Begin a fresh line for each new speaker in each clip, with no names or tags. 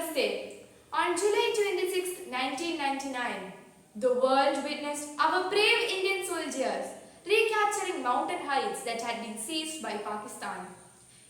Namaste. On July 26, 1999, the world witnessed our brave Indian soldiers recapturing mountain heights that had been seized by Pakistan.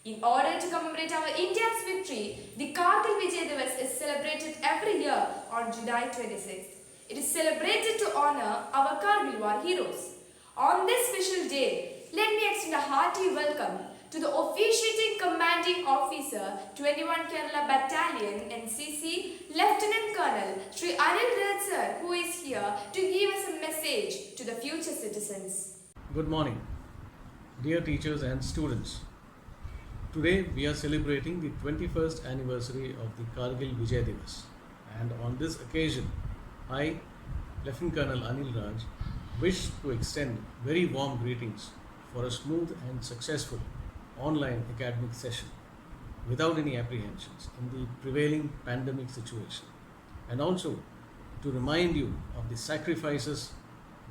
In order to commemorate our India's victory, the Kargil Vijay Divas is celebrated every year on July 26th. It is celebrated to honor our Kargil war heroes. On this special day, let me extend a hearty welcome to the officiating commanding officer, 21 Kerala Battalion NCC, Lieutenant Colonel Sri Anil Raj sir, who is here to give us a message to the future citizens.
Good morning, dear teachers and students. Today we are celebrating the 21st anniversary of the Kargil Vijay Divas, and on this occasion, I, Lieutenant Colonel Anil Raj, wish to extend very warm greetings for a smooth and successful online academic session without any apprehensions in the prevailing pandemic situation, and also to remind you of the sacrifices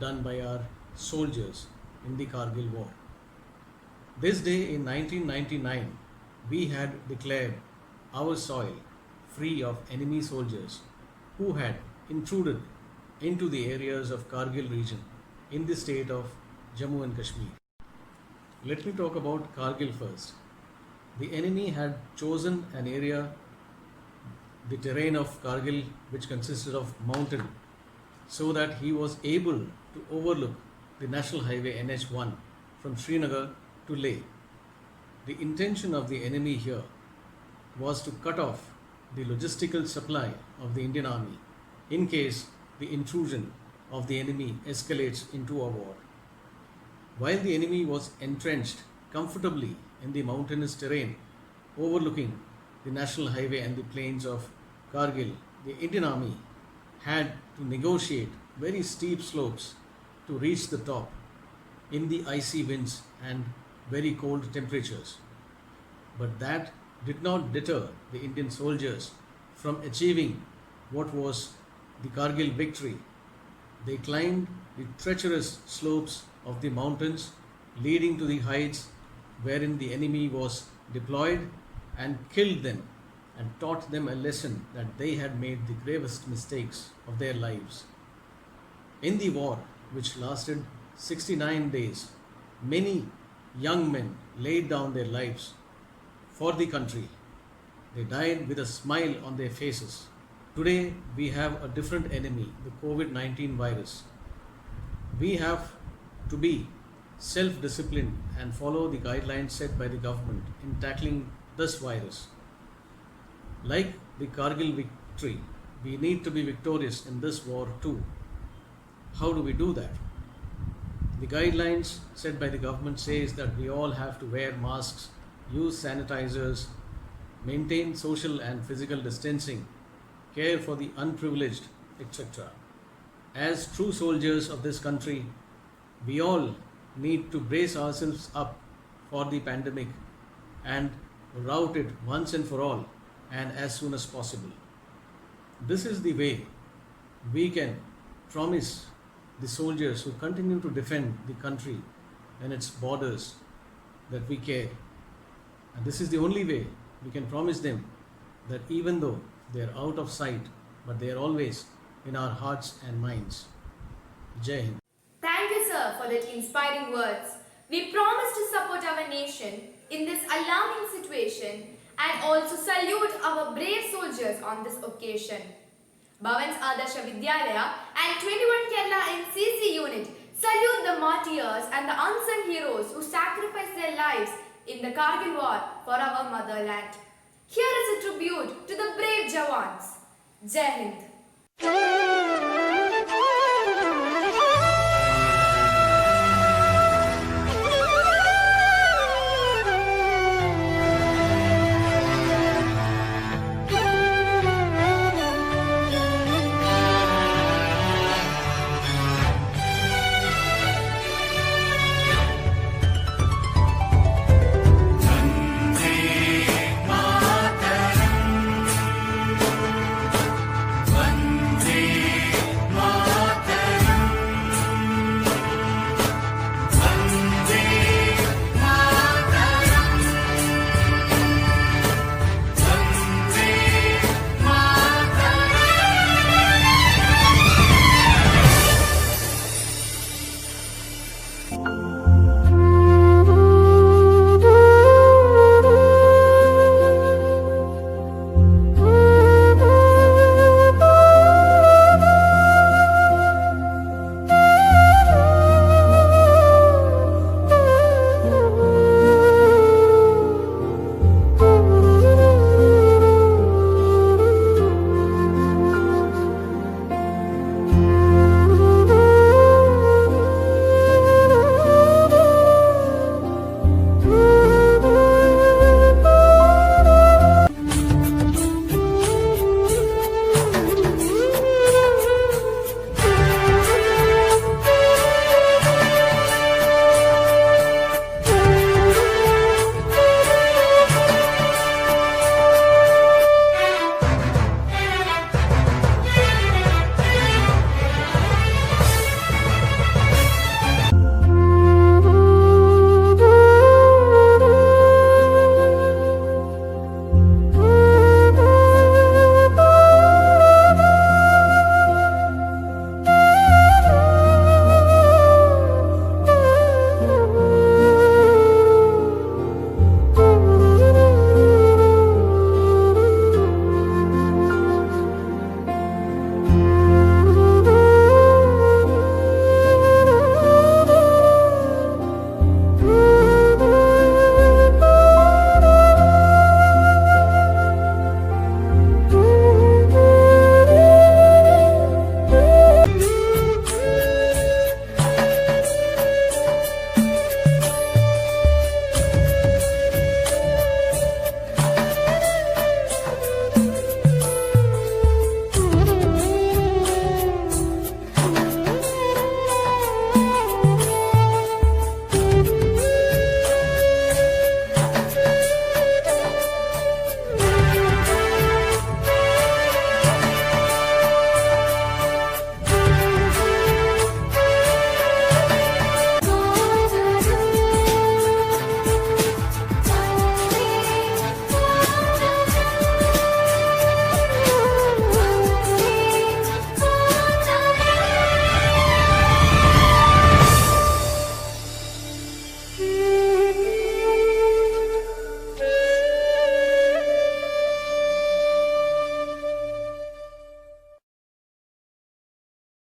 done by our soldiers in the Kargil war. This day in 1999, we had declared our soil free of enemy soldiers who had intruded into the areas of Kargil region in the state of Jammu and Kashmir. Let me talk about Kargil first. The enemy had chosen an area, the terrain of Kargil, which consisted of mountain, so that he was able to overlook the national highway NH1 from Srinagar to Leh. The intention of the enemy here was to cut off the logistical supply of the Indian Army in case the intrusion of the enemy escalates into a war. While the enemy was entrenched comfortably in the mountainous terrain overlooking the national highway and the plains of Kargil, the Indian Army had to negotiate very steep slopes to reach the top in the icy winds and very cold temperatures. But that did not deter the Indian soldiers from achieving what was the Kargil victory. They climbed the treacherous slopes of the mountains leading to the heights wherein the enemy was deployed and killed them and taught them a lesson that they had made the gravest mistakes of their lives. In the war, which lasted 69 days, many young men laid down their lives for the country. They died with a smile on their faces. Today, we have a different enemy, the COVID-19 virus. We have to be self-disciplined and follow the guidelines set by the government in tackling this virus. Like the Kargil victory, we need to be victorious in this war too. How do we do that? The guidelines set by the government says that we all have to wear masks, use sanitizers, maintain social and physical distancing, care for the unprivileged, etc. As true soldiers of this country, we all need to brace ourselves up for the pandemic and rout it once and for all and as soon as possible. This is the way we can promise the soldiers who continue to defend the country and its borders that we care. And this is the only way we can promise them that even though they are out of sight, but they are always in our hearts and minds. Jai Hind.
Thank you, sir, for that inspiring words. We promise to support our nation in this alarming situation and also salute our brave soldiers on this occasion. Bhavan's Adarsha Vidyalaya and 21 Kerala NCC unit salute the martyrs and the unsung heroes who sacrificed their lives in the Kargil war for our motherland. Here is a tribute to the brave Jawans. Jai Hind.